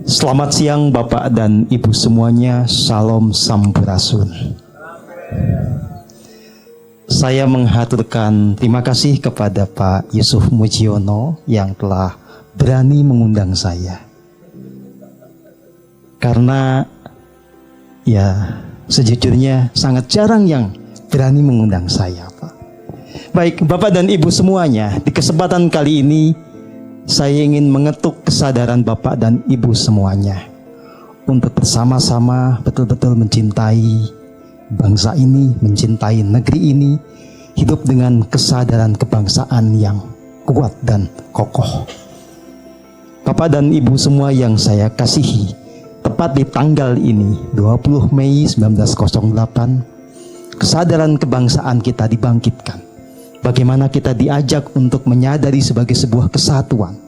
Selamat siang Bapak dan Ibu semuanya, Shalom Sampurasun. Saya menghaturkan terima kasih kepada Pak Yusuf Mujiono yang telah berani mengundang saya. Karena ya sejujurnya sangat jarang yang berani mengundang saya, Pak. Baik Bapak dan Ibu semuanya, di kesempatan kali ini saya ingin mengetuk kesadaran Bapak dan Ibu semuanya untuk bersama-sama betul-betul mencintai bangsa ini, mencintai negeri ini, hidup dengan kesadaran kebangsaan yang kuat dan kokoh. Bapak dan Ibu semua yang saya kasihi, tepat di tanggal ini, 20 Mei 1908, kesadaran kebangsaan kita dibangkitkan. Bagaimana kita diajak untuk menyadari sebagai sebuah kesatuan,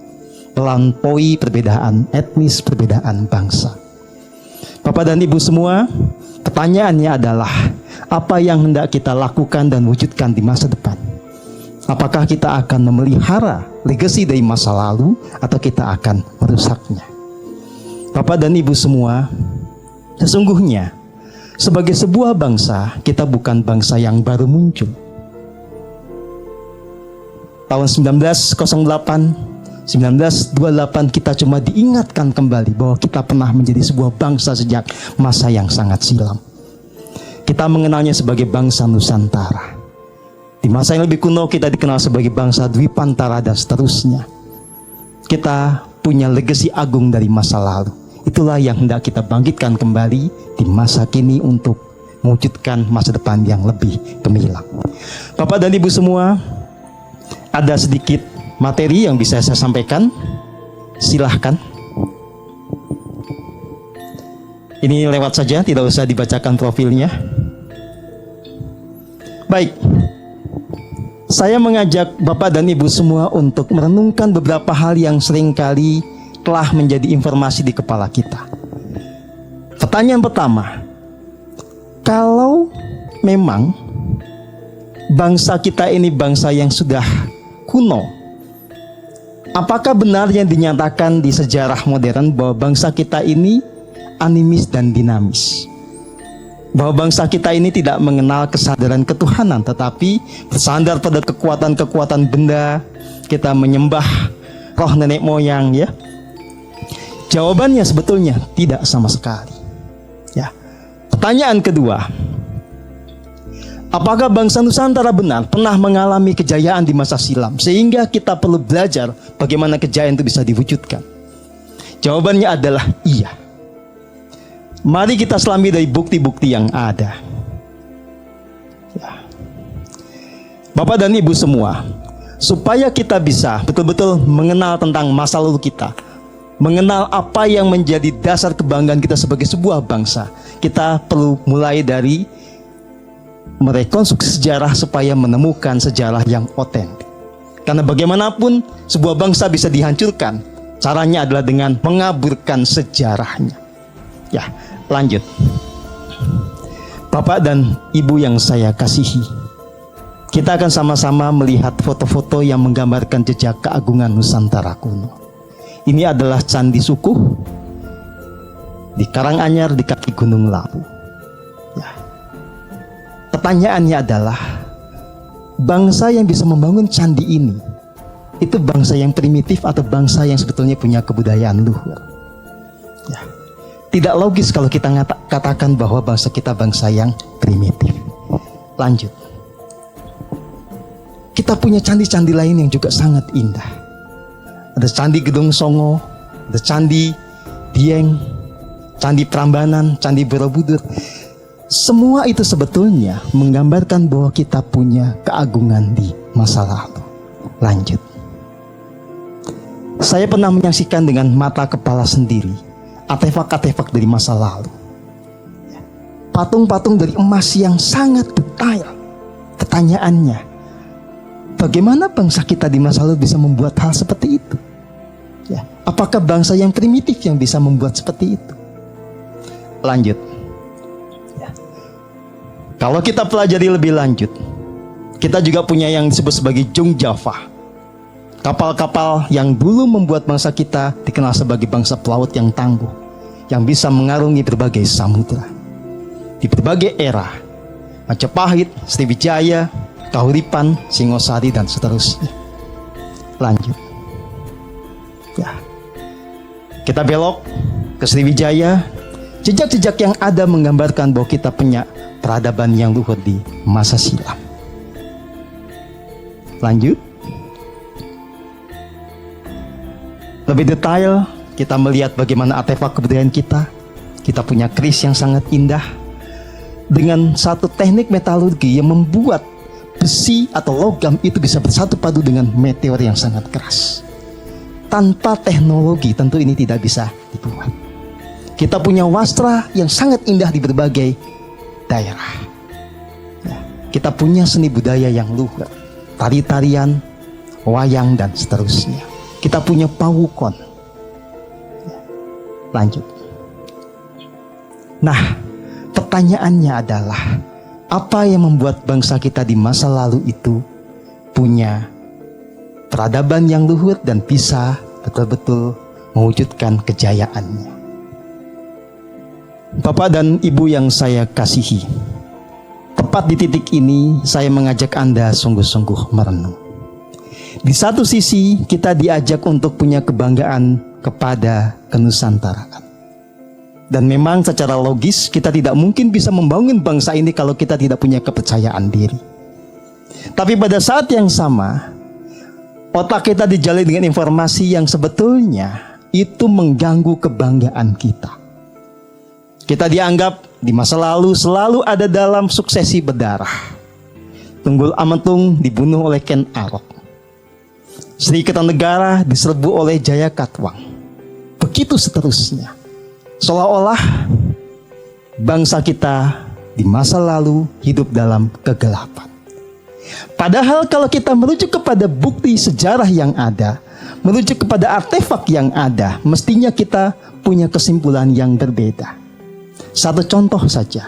melampaui perbedaan etnis, perbedaan bangsa. Bapak dan Ibu semua, pertanyaannya adalah apa yang hendak kita lakukan dan wujudkan di masa depan? Apakah kita akan memelihara legasi dari masa lalu atau kita akan merusaknya? Bapak dan Ibu semua, sesungguhnya sebagai sebuah bangsa, kita bukan bangsa yang baru muncul. Tahun 1908, 1928 kita cuma diingatkan kembali bahwa kita pernah menjadi sebuah bangsa sejak masa yang sangat silam. Kita mengenalnya sebagai bangsa Nusantara. Di masa yang lebih kuno kita dikenal sebagai bangsa Dwipantara dan seterusnya. Kita punya legasi agung dari masa lalu. Itulah yang hendak kita bangkitkan kembali di masa kini untuk mewujudkan masa depan yang lebih gemilang. Bapak dan Ibu semua, ada sedikit materi yang bisa saya sampaikan. Silahkan. Ini lewat saja, tidak usah dibacakan profilnya. Baik, saya mengajak Bapak dan Ibu semua untuk merenungkan beberapa hal yang seringkali telah menjadi informasi di kepala kita. Pertanyaan pertama, kalau memang bangsa kita ini bangsa yang sudah kuno, apakah benar yang dinyatakan di sejarah modern bahwa bangsa kita ini animis dan dinamis? Bahwa bangsa kita ini tidak mengenal kesadaran ketuhanan, tetapi bersandar pada kekuatan-kekuatan benda, kita menyembah roh nenek moyang, ya? Jawabannya sebetulnya tidak sama sekali. Ya. Pertanyaan kedua, apakah bangsa Nusantara benar pernah mengalami kejayaan di masa silam sehingga kita perlu belajar bagaimana kejayaan itu bisa diwujudkan? Jawabannya adalah iya. Mari kita selami dari bukti-bukti yang ada. Ya. Bapak dan Ibu semua, supaya kita bisa betul-betul mengenal tentang masa lalu kita, mengenal apa yang menjadi dasar kebanggaan kita sebagai sebuah bangsa, kita perlu mulai dari merekonstruksi sejarah supaya menemukan sejarah yang otentik. Karena bagaimanapun sebuah bangsa bisa dihancurkan, caranya adalah dengan mengaburkan sejarahnya. Ya, lanjut. Bapak dan Ibu yang saya kasihi, kita akan sama-sama melihat foto-foto yang menggambarkan jejak keagungan Nusantara kuno. Ini adalah Candi Sukuh di Karanganyar di kaki Gunung Lawu. Ya. Pertanyaannya adalah, bangsa yang bisa membangun candi ini, itu bangsa yang primitif atau bangsa yang sebetulnya punya kebudayaan luhur? Ya. Tidak logis kalau kita katakan bahwa bangsa kita bangsa yang primitif. Lanjut. Kita punya candi-candi lain yang juga sangat indah. Ada Candi Gedong Songo, ada Candi Dieng, Candi Prambanan, Candi Borobudur. Semua itu sebetulnya menggambarkan bahwa kita punya keagungan di masa lalu. Lanjut. Saya pernah menyaksikan dengan mata kepala sendiri artefak-artefak dari masa lalu. Patung-patung dari emas yang sangat detail. Pertanyaannya, bagaimana bangsa kita di masa lalu bisa membuat hal seperti itu? Ya, apakah bangsa yang primitif yang bisa membuat seperti itu? Lanjut. Ya. Kalau kita pelajari lebih lanjut, kita juga punya yang disebut sebagai Jung Java. Kapal-kapal yang dulu membuat bangsa kita dikenal sebagai bangsa pelaut yang tangguh, yang bisa mengarungi berbagai samudera. Di berbagai era, Majapahit, Sriwijaya, Kahuripan, Singosari, dan seterusnya. Lanjut. Ya. Kita belok ke Sriwijaya. Jejak-jejak yang ada menggambarkan bahwa kita punya peradaban yang luhur di masa silam. Lanjut. Lebih detail, kita melihat bagaimana artefak kebudayaan kita. Kita punya keris yang sangat indah dengan satu teknik metalurgi yang membuat besi atau logam itu bisa bersatu padu dengan meteor yang sangat keras. Tanpa teknologi tentu ini tidak bisa dibuat. Kita punya wastra yang sangat indah di berbagai daerah. Ya, kita punya seni budaya yang luhur, tari-tarian, wayang, dan seterusnya. Kita punya pawukon. Ya, lanjut. Nah, pertanyaannya adalah, apa yang membuat bangsa kita di masa lalu itu punya peradaban yang luhur dan bisa betul-betul mewujudkan kejayaannya? Bapak dan Ibu yang saya kasihi, tepat di titik ini saya mengajak Anda sungguh-sungguh merenung. Di satu sisi kita diajak untuk punya kebanggaan kepada kenusantaraan. Dan memang secara logis kita tidak mungkin bisa membangun bangsa ini kalau kita tidak punya kepercayaan diri. Tapi pada saat yang sama, otak kita dijalin dengan informasi yang sebetulnya itu mengganggu kebanggaan kita. Kita dianggap di masa lalu selalu ada dalam suksesi berdarah. Tunggul Ametung dibunuh oleh Ken Arok. Sri Kertanegara diserbu oleh Jaya Katwang. Begitu seterusnya. Seolah-olah bangsa kita di masa lalu hidup dalam kegelapan. Padahal kalau kita merujuk kepada bukti sejarah yang ada, merujuk kepada artefak yang ada, mestinya kita punya kesimpulan yang berbeda. Satu contoh saja.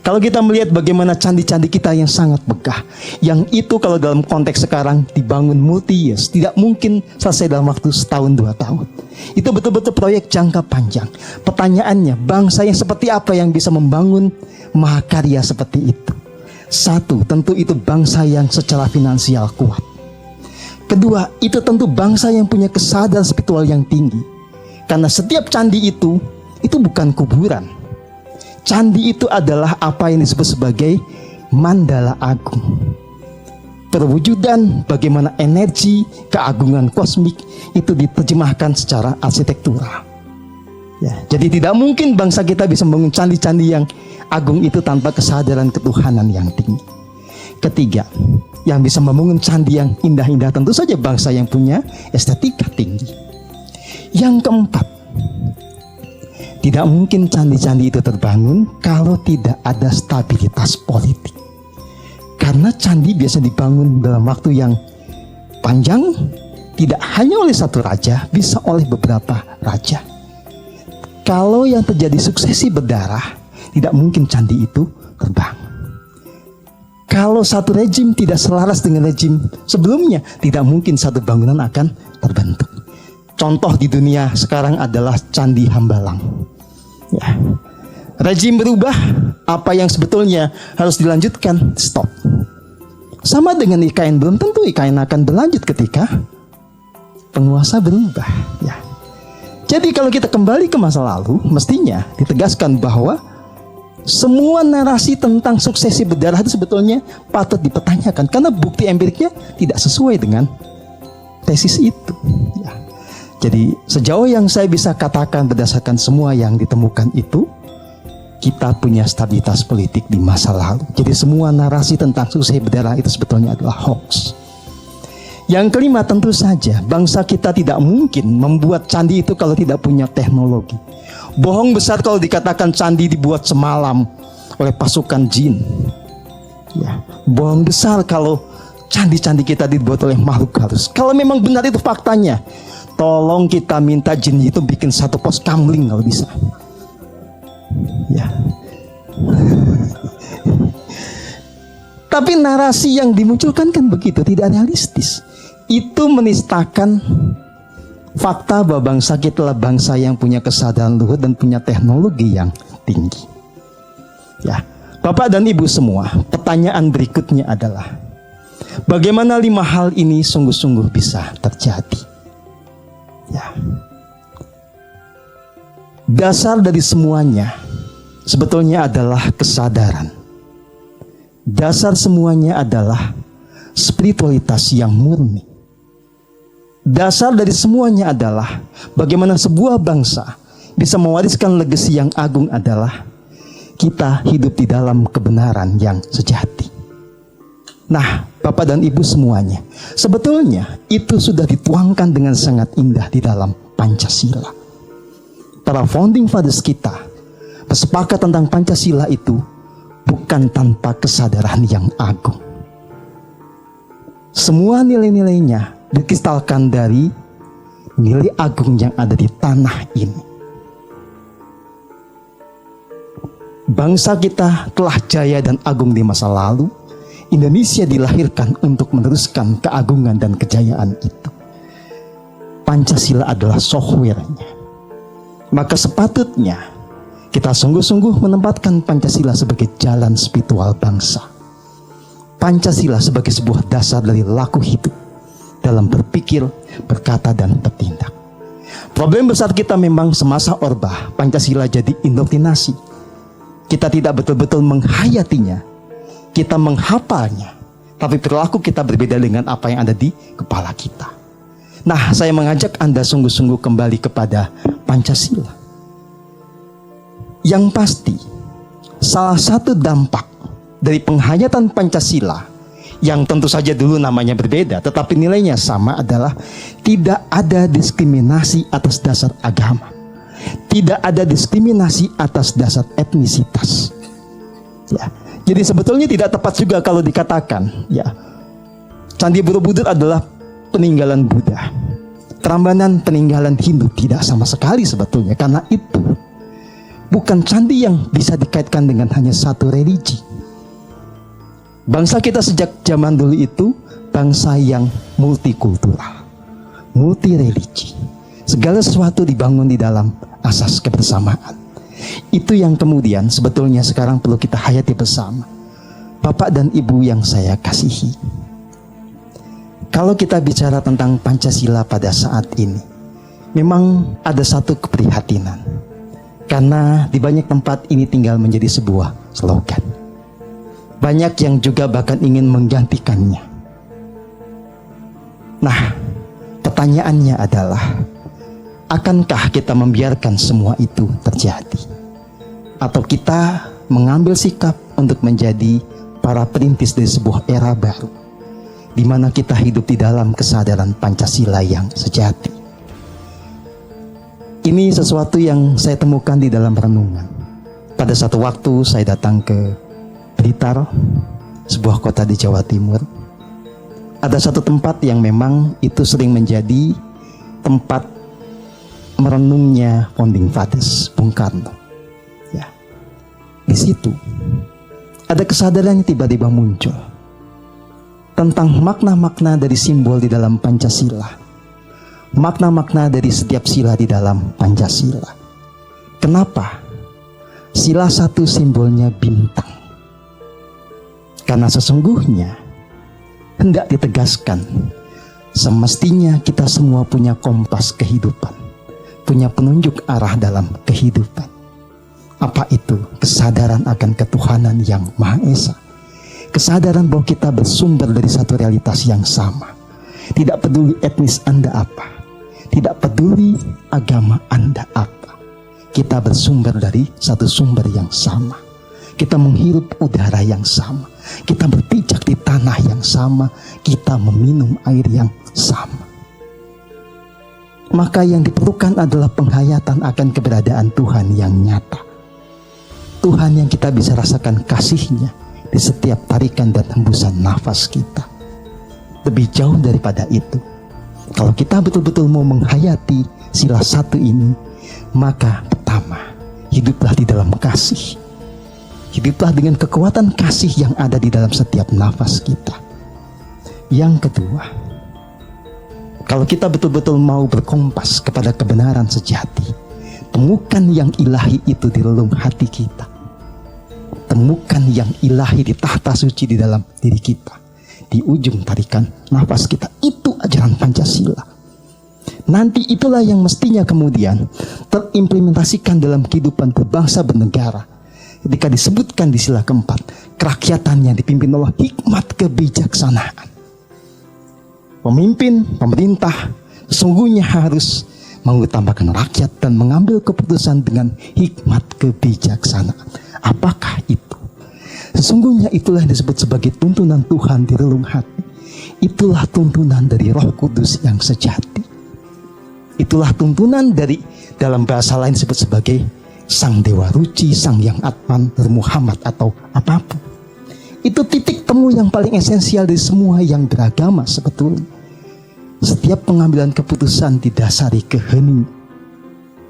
Kalau kita melihat bagaimana candi-candi kita yang sangat megah, yang itu kalau dalam konteks sekarang dibangun multi-years, tidak mungkin selesai dalam waktu setahun 2 tahun. Itu betul-betul proyek jangka panjang. Pertanyaannya, bangsa yang seperti apa yang bisa membangun mahakarya seperti itu? Satu, tentu itu bangsa yang secara finansial kuat. Kedua, itu tentu bangsa yang punya kesadaran spiritual yang tinggi. Karena setiap candi itu bukan kuburan. Candi itu adalah apa yang disebut sebagai mandala agung. Perwujudan bagaimana energi keagungan kosmik itu diterjemahkan secara arsitektural. Ya, jadi tidak mungkin bangsa kita bisa membangun candi-candi yang agung itu tanpa kesadaran ketuhanan yang tinggi. Ketiga, yang bisa membangun candi yang indah-indah tentu saja bangsa yang punya estetika tinggi. Yang keempat, tidak mungkin candi-candi itu terbangun kalau tidak ada stabilitas politik. Karena candi biasa dibangun dalam waktu yang panjang, tidak hanya oleh satu raja, bisa oleh beberapa raja. Kalau yang terjadi suksesi berdarah, tidak mungkin candi itu terbangun. Kalau satu rejim tidak selaras dengan rejim sebelumnya, tidak mungkin satu bangunan akan terbentuk. Contoh di dunia sekarang adalah Candi Hambalang. Ya. Rejim berubah, apa yang sebetulnya harus dilanjutkan, stop. Sama dengan IKN, belum tentu IKN akan berlanjut ketika penguasa berubah. Ya. Jadi kalau kita kembali ke masa lalu, mestinya ditegaskan bahwa semua narasi tentang suksesi berdarah itu sebetulnya patut dipertanyakan, karena bukti empiriknya tidak sesuai dengan tesis itu. Ya. Jadi sejauh yang saya bisa katakan berdasarkan semua yang ditemukan itu, kita punya stabilitas politik di masa lalu. Jadi semua narasi tentang sukses berdarah itu sebetulnya adalah hoax. Yang kelima, tentu saja bangsa kita tidak mungkin membuat candi itu kalau tidak punya teknologi. Bohong besar kalau dikatakan candi dibuat semalam oleh pasukan jin. Ya, bohong besar kalau candi-candi kita dibuat oleh makhluk halus. Kalau memang benar itu faktanya, tolong kita minta jin itu bikin satu pos kamling kalau bisa. Ya. Tapi narasi yang dimunculkan kan begitu, tidak realistis. itu menistakan fakta bahwa bangsa kita adalah bangsa yang punya kesadaran luhur dan punya teknologi yang tinggi. Ya, Bapak dan Ibu semua, pertanyaan berikutnya adalah bagaimana 5 hal ini sungguh-sungguh bisa terjadi? Ya. Dasar dari semuanya sebetulnya adalah kesadaran. Dasar semuanya adalah spiritualitas yang murni. Dasar dari semuanya adalah bagaimana sebuah bangsa bisa mewariskan legasi yang agung adalah kita hidup di dalam kebenaran yang sejati. Nah, Bapak dan Ibu semuanya, sebetulnya itu sudah dituangkan dengan sangat indah di dalam Pancasila. Para founding fathers kita bersepakat tentang Pancasila itu bukan tanpa kesadaran yang agung. Semua nilai-nilainya dikristalkan dari nilai agung yang ada di tanah ini. Bangsa kita telah jaya dan agung di masa lalu. Indonesia dilahirkan untuk meneruskan keagungan dan kejayaan itu. Pancasila adalah software-nya. Maka sepatutnya kita sungguh-sungguh menempatkan Pancasila sebagai jalan spiritual bangsa. Pancasila sebagai sebuah dasar dari laku hidup dalam berpikir, berkata, dan bertindak. Problem besar kita memang semasa Orba, Pancasila jadi indoktrinasi. Kita tidak betul-betul menghayatinya, kita menghafalnya, tapi perilaku kita berbeda dengan apa yang ada di kepala kita. Nah, saya mengajak Anda sungguh-sungguh kembali kepada Pancasila. Yang pasti, salah satu dampak dari penghayatan Pancasila yang tentu saja dulu namanya berbeda, tetapi nilainya sama adalah tidak ada diskriminasi atas dasar agama. Tidak ada diskriminasi atas dasar etnisitas. Ya. Jadi sebetulnya tidak tepat juga kalau dikatakan, ya, Candi Borobudur adalah peninggalan Buddha. Prambanan peninggalan Hindu, tidak sama sekali sebetulnya, karena itu bukan candi yang bisa dikaitkan dengan hanya satu religi. Bangsa kita sejak zaman dulu itu bangsa yang multikultural, multi religi. Segala sesuatu dibangun di dalam asas kebersamaan. Itu yang kemudian sebetulnya sekarang perlu kita hayati bersama. Bapak dan Ibu yang saya kasihi, kalau kita bicara tentang Pancasila pada saat ini, memang ada satu keprihatinan. Karena di banyak tempat ini tinggal menjadi sebuah slogan. Banyak yang juga bahkan ingin menggantikannya. Nah, pertanyaannya adalah, akankah kita membiarkan semua itu terjadi? Atau kita mengambil sikap untuk menjadi para perintis dari sebuah era baru, di mana kita hidup di dalam kesadaran Pancasila yang sejati? Ini sesuatu yang saya temukan di dalam renungan. Pada satu waktu saya datang ke Blitar, sebuah kota di Jawa Timur. Ada satu tempat yang memang itu sering menjadi tempat merenungnya founding fathers Bung Karno. Ya, di situ ada kesadaran yang tiba-tiba muncul tentang makna-makna dari simbol di dalam Pancasila, makna-makna dari setiap sila di dalam Pancasila. Kenapa? Sila satu simbolnya bintang. Karena sesungguhnya hendak ditegaskan, semestinya kita semua punya kompas kehidupan, punya penunjuk arah dalam kehidupan. Apa itu? Kesadaran akan ketuhanan yang Maha Esa. Kesadaran bahwa kita bersumber dari satu realitas yang sama. Tidak peduli etnis Anda apa, tidak peduli agama Anda apa, kita bersumber dari satu sumber yang sama. Kita menghirup udara yang sama, kita berpijak di tanah yang sama, kita meminum air yang sama. Maka yang diperlukan adalah penghayatan akan keberadaan Tuhan yang nyata. Tuhan yang kita bisa rasakan kasih-Nya di setiap tarikan dan hembusan nafas kita. Lebih jauh daripada itu, kalau kita betul-betul mau menghayati sila satu ini, maka pertama, hiduplah di dalam kasih. Hiduplah dengan kekuatan kasih yang ada di dalam setiap nafas kita. Yang kedua, Kalau kita betul-betul mau berkompas kepada kebenaran sejati, temukan yang ilahi itu di relung hati kita. Temukan yang ilahi di tahta suci di dalam diri kita. Di ujung tarikan nafas kita, itu ajaran Pancasila. Nanti itulah yang mestinya kemudian terimplementasikan dalam kehidupan berbangsa bernegara. Ketika disebutkan di sila keempat, kerakyatan yang dipimpin oleh hikmat kebijaksanaan. Pemimpin, pemerintah sesungguhnya harus mengutamakan rakyat dan mengambil keputusan dengan hikmat kebijaksanaan. Apakah itu? Sesungguhnya itulah yang disebut sebagai tuntunan Tuhan di relung hati. Itulah tuntunan dari Roh Kudus yang sejati. Itulah tuntunan dari, dalam bahasa lain disebut sebagai Sang Dewa Ruci, Sang Yang Atman, Muhammad atau apapun. Itu titik temu yang paling esensial dari semua yang beragama sebetulnya. Setiap pengambilan keputusan didasari kehening,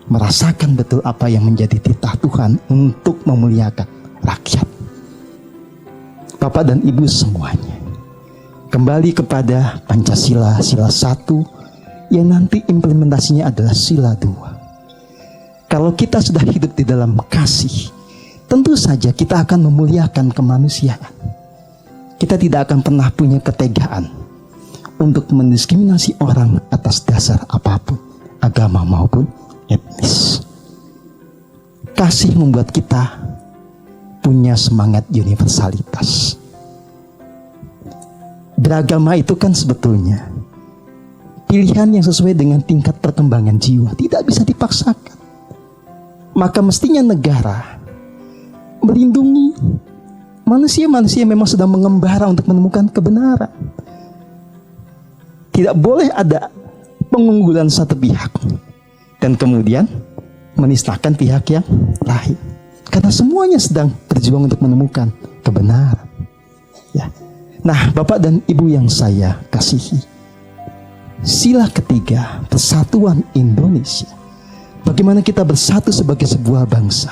merasakan betul apa yang menjadi titah Tuhan untuk memuliakan rakyat. Bapak dan Ibu semuanya, kembali kepada Pancasila sila 1 yang nanti implementasinya adalah sila 2. Kalau kita sudah hidup di dalam kasih, tentu saja kita akan memuliakan kemanusiaan. Kita tidak akan pernah punya ketegaan untuk mendiskriminasi orang atas dasar apapun, agama maupun etnis. Kasih membuat kita punya semangat universalitas. Beragama itu kan sebetulnya pilihan yang sesuai dengan tingkat perkembangan jiwa, tidak bisa dipaksakan. Maka mestinya negara melindungi manusia-manusia yang memang sedang mengembara untuk menemukan kebenaran. Tidak boleh ada pengunggulan satu pihak dan kemudian menistakan pihak yang lain. Karena semuanya sedang berjuang untuk menemukan kebenaran. Ya. Nah, Bapak dan Ibu yang saya kasihi, sila ketiga, persatuan Indonesia. Bagaimana kita bersatu sebagai sebuah bangsa,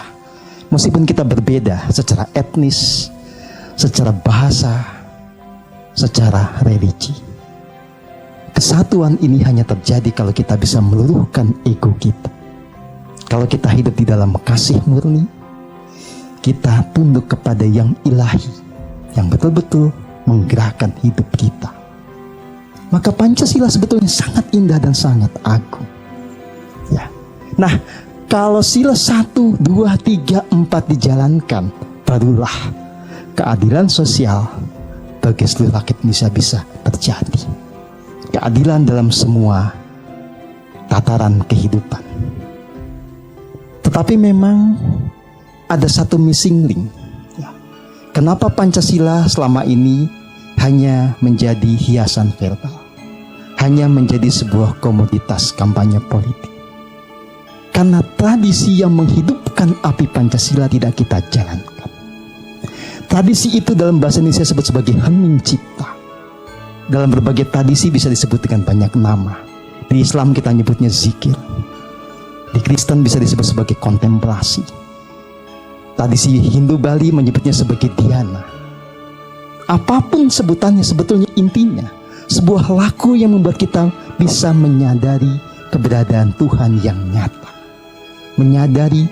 meskipun kita berbeda secara etnis, secara bahasa, secara religi. Kesatuan ini hanya terjadi kalau kita bisa meluruhkan ego kita. Kalau kita hidup di dalam kasih murni, kita tunduk kepada yang ilahi, yang betul-betul menggerakkan hidup kita. Maka Pancasila sebetulnya sangat indah dan sangat agung. Ya. Nah, kalau sila 1, 2, 3, 4 dijalankan, barulah keadilan sosial bagi seluruh rakyat Indonesia bisa terjadi. Keadilan dalam semua tataran kehidupan. Tetapi memang ada satu missing link. Kenapa Pancasila selama ini hanya menjadi hiasan verbal, hanya menjadi sebuah komoditas kampanye politik? Karena tradisi yang menghidupkan api Pancasila tidak kita jalankan. Tradisi itu dalam bahasa Indonesia disebut sebagai hening cipta. Dalam berbagai tradisi bisa disebut dengan banyak nama. Di Islam kita nyebutnya zikir. Di Kristen bisa disebut sebagai kontemplasi. Tradisi Hindu Bali menyebutnya sebagai dhyana. Apapun sebutannya, sebetulnya intinya sebuah laku yang membuat kita bisa menyadari keberadaan Tuhan yang nyata. Menyadari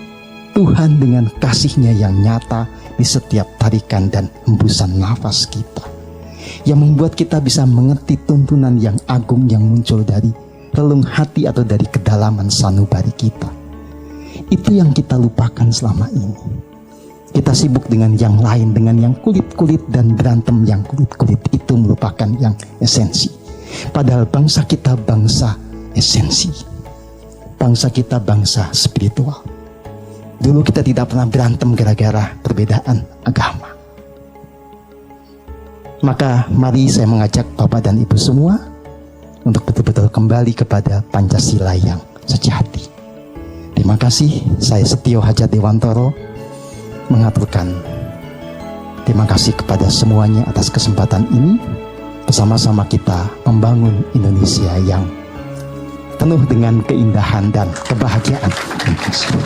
Tuhan dengan kasih-Nya yang nyata di setiap tarikan dan hembusan nafas kita. Yang membuat kita bisa mengerti tuntunan yang agung yang muncul dari relung hati atau dari kedalaman sanubari kita. Itu yang kita lupakan selama ini. Kita sibuk dengan yang lain, dengan yang kulit-kulit dan berantem yang kulit-kulit. Itu merupakan yang esensi. Padahal bangsa kita bangsa esensi. Bangsa kita bangsa spiritual. Dulu kita tidak pernah berantem gara-gara perbedaan agama. Maka mari saya mengajak Bapak dan Ibu semua untuk betul-betul kembali kepada Pancasila yang sejati. Terima kasih, saya Setio Hajat Dewantoro mengaturkan terima kasih kepada semuanya atas kesempatan ini. Bersama-sama kita membangun Indonesia yang penuh dengan keindahan dan kebahagiaan. Terima kasih.